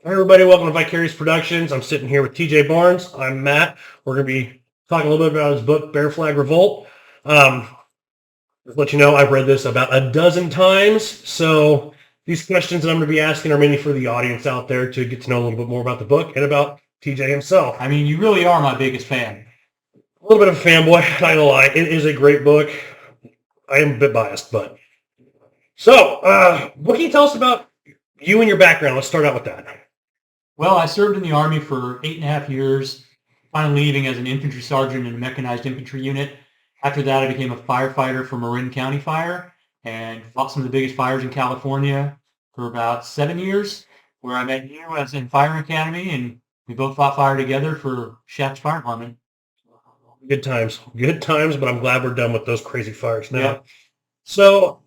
Hi, everybody. Welcome to Vicarious Productions. I'm sitting here with TJ Barnes. I'm Matt. We're going to be talking a little bit about his book, Flag Revolt. Um, just let you know, I've read this about a dozen times. So these questions that I'm going to be asking are mainly for the audience out there to get to know a little bit more about the book and about TJ himself. I mean, you really are my biggest fan. A little bit of a fanboy, not gonna lie. It is a great book. I am a bit biased, but what can you tell us about you and your background? Let's start out with that. Well, I served in the Army for 8.5 years, finally leaving as an infantry sergeant in a mechanized infantry unit. After that, I became a firefighter for Marin County Fire and fought some of the biggest fires in California for about 7 years, where I met you as in Fire Academy, and we both fought fire together for Shaft's Fire Department. Good times, but I'm glad we're done with those crazy fires now. Yep. So,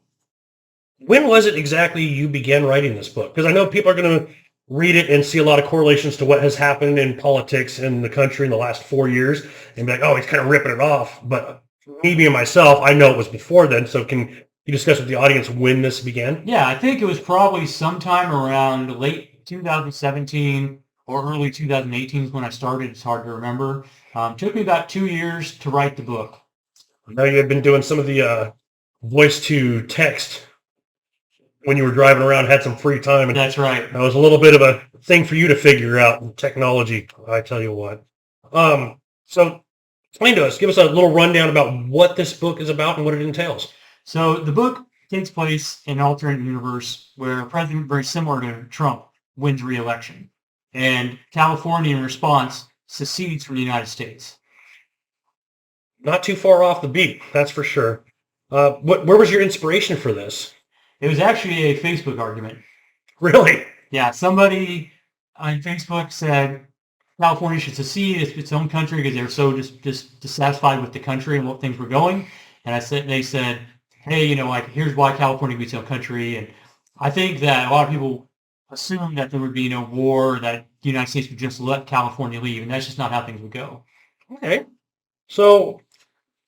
when was it exactly you began writing this book? Because I know people are going to read it and see a lot of correlations to what has happened in politics in the country in the last 4 years and be like, oh, he's kind of ripping it off. But me being myself, I know it was before then. So, can you discuss with the audience when this began? Yeah, I think it was probably sometime around late 2017 or early 2018 is when I started. It's hard to remember. Took me about 2 years to write the book. I know you had been doing some of the voice to text when you were driving around, had some free time. And That's right. that was a little bit of a thing for you to figure out in technology, I tell you what. So explain to us, give us a little rundown about what this book is about and what it entails. So the book takes place in an alternate universe where a president very similar to Trump wins re-election. And California, in response, secedes from the United States. Not too far off the beat, that's for sure. Where was your inspiration for this? It was actually a Facebook argument. Really? Yeah, somebody on Facebook said California should secede. It's its own country because they're so just dissatisfied with the country and what things were going. And they said, hey, like here's why California be its own country. And I think that a lot of people assume that there would be no war, that the United States would just let California leave, and that's just not how things would go. Okay. So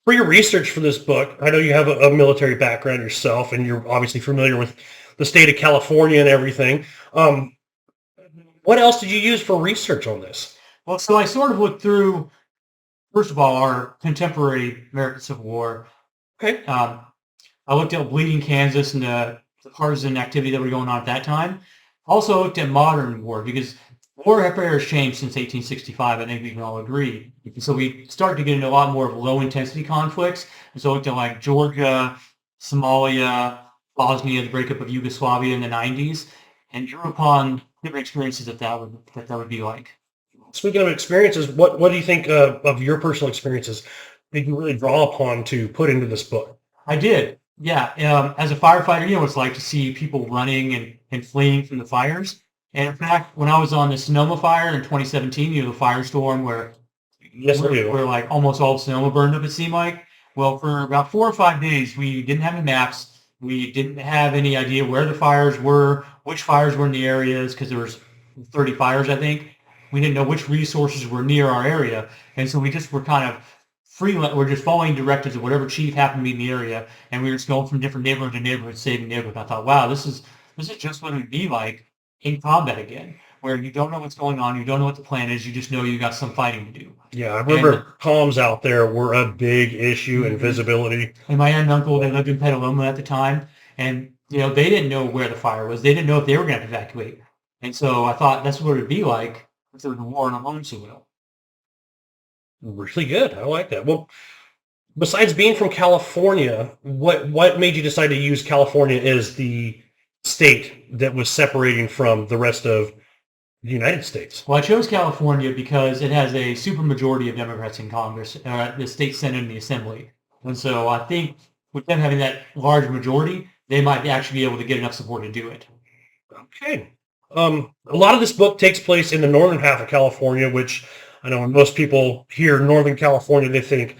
for your research for this book, I know you have a military background yourself, and you're obviously familiar with the state of California and everything. What else did you use for research on this? Well, so I sort of looked through, first of all, our contemporary American Civil War. Okay. I looked at Bleeding Kansas and the partisan activity that were going on at that time. Also looked at modern war because warfare has changed since 1865. I think we can all agree. And so we started to get into a lot more of low-intensity conflicts. And so I looked at like Georgia, Somalia, Bosnia, the breakup of Yugoslavia in the 90s, and drew upon different experiences that would be like. Speaking of experiences, what do you think of your personal experiences did you really draw upon to put into this book? I did. Yeah. As a firefighter, what it's like to see people running and fleeing from the fires. And in fact, when I was on the Sonoma fire in 2017, the firestorm Yes, I do. where like almost all of Sonoma burned up, it seemed like. Well, for about 4 or 5 days, we didn't have any maps. We didn't have any idea where the fires were, which fires were in the areas, because there was 30 fires, I think. We didn't know which resources were near our area. And so we just were kind of we're just following directives of whatever chief happened to be in the area, and we were just going from different neighborhood to neighborhood, saving neighborhood. I thought, wow, this is just what it would be like in combat again, where you don't know what's going on, you don't know what the plan is, you just know you got some fighting to do. Yeah, I remember comms out there were a big issue and visibility. And my aunt and uncle, they lived in Petaluma at the time, and they didn't know where the fire was. They didn't know if they were going to evacuate. And so I thought that's what it would be like if there was a war in a lone soil. Really good. I like that. Well, besides being from California, what made you decide to use California as the state that was separating from the rest of the United States? Well, I chose California because it has a supermajority of Democrats in Congress, the state Senate and the Assembly. And so I think with them having that large majority, they might actually be able to get enough support to do it. Okay. A lot of this book takes place in the northern half of California, which I know when most people hear Northern California, they think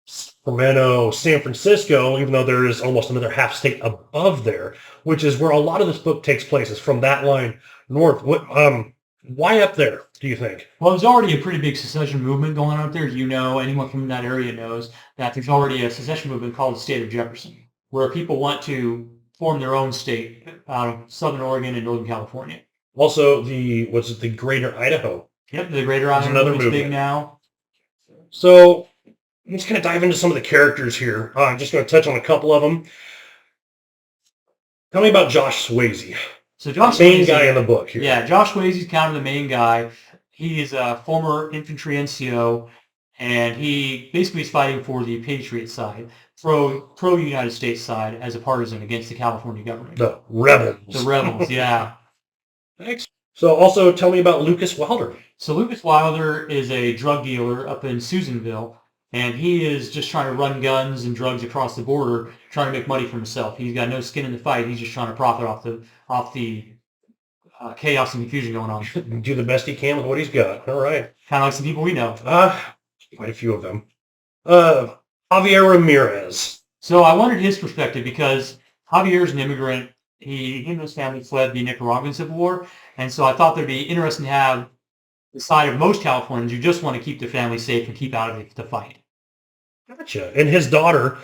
Sacramento, San Francisco, even though there is almost another half state above there, which is where a lot of this book takes place, is from that line north. Why up there, do you think? Well, there's already a pretty big secession movement going on up there. Anyone from that area knows that there's already a secession movement called the State of Jefferson, where people want to form their own state out of Southern Oregon and Northern California. Also, the Greater Idaho. Yep, the Greater There's Idaho another is big movement. now. So let's kind of dive into some of the characters here. I'm just going to touch on a couple of them. Tell me about Josh Swayze, So Josh main Swayze, guy in the book here. yeah, Josh Swayze is kind of the main guy. He is a former infantry NCO, and he basically is fighting for the Patriot side, pro United States side, as a partisan against the California government. The Rebels. The rebels, yeah. Thanks. So also tell me about Lucas Wilder. So Lucas Wilder is a drug dealer up in Susanville, and he is just trying to run guns and drugs across the border, trying to make money for himself. He's got no skin in the fight. He's just trying to profit off the chaos and confusion going on. Do the best he can with what he's got. All right. Kind of like some people we know. Quite a few of them. Javier Ramirez. So I wanted his perspective because Javier's an immigrant. He and his family fled the Nicaraguan Civil War, and so I thought that'd be interesting to have the side of most Californians who just want to keep their family safe and keep out of the fight. Gotcha. And his daughter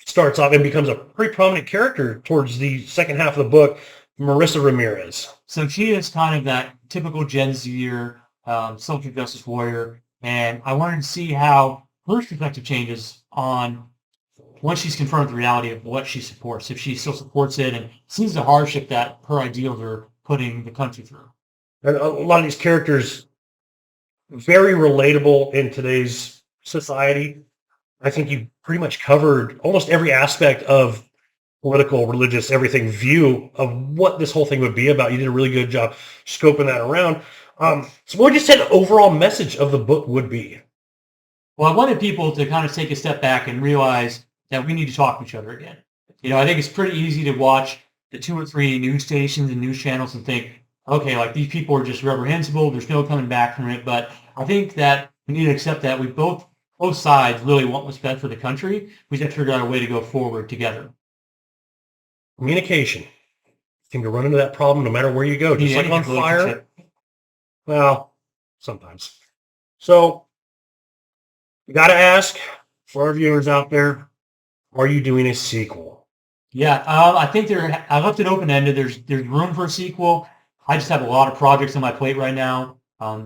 starts off and becomes a pretty prominent character towards the second half of the book, Marissa Ramirez. So she is kind of that typical Gen Zer social justice warrior, and I wanted to see how her perspective changes on once she's confronted the reality of what she supports, if she still supports it and sees the hardship that her ideals are putting the country through. And a lot of these characters, very relatable in today's society. I think you pretty much covered almost every aspect of political, religious, everything view of what this whole thing would be about. You did a really good job scoping that around. So what would you say the overall message of the book would be? Well, I wanted people to kind of take a step back and realize that we need to talk to each other again. You know, I think it's pretty easy to watch the 2 or 3 news stations and news channels and think, okay, like these people are just reprehensible. There's no coming back from it. But I think that we need to accept that we both sides really want what's best for the country. We just have to figure out a way to go forward together. Communication. You seem to run into that problem no matter where you go. Just like on fire. Well, sometimes. So, you got to ask for our viewers out there, are you doing a sequel? Yeah, I think I left it open-ended. There's room for a sequel. I just have a lot of projects on my plate right now.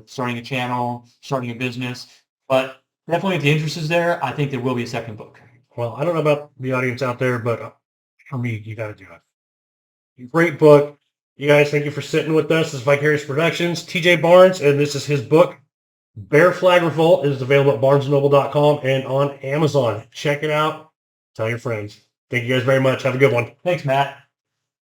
Starting a channel, starting a business. But definitely if the interest is there, I think there will be a second book. Well, I don't know about the audience out there, but for me, you got to do it. Great book. You guys, thank you for sitting with us. This is Vicarious Productions, TJ Barnes, and this is his book. Bear Flag Revolt is available at barnesandnoble.com and on Amazon. Check it out. Tell your friends. Thank you guys very much. Have a good one. Thanks, Matt.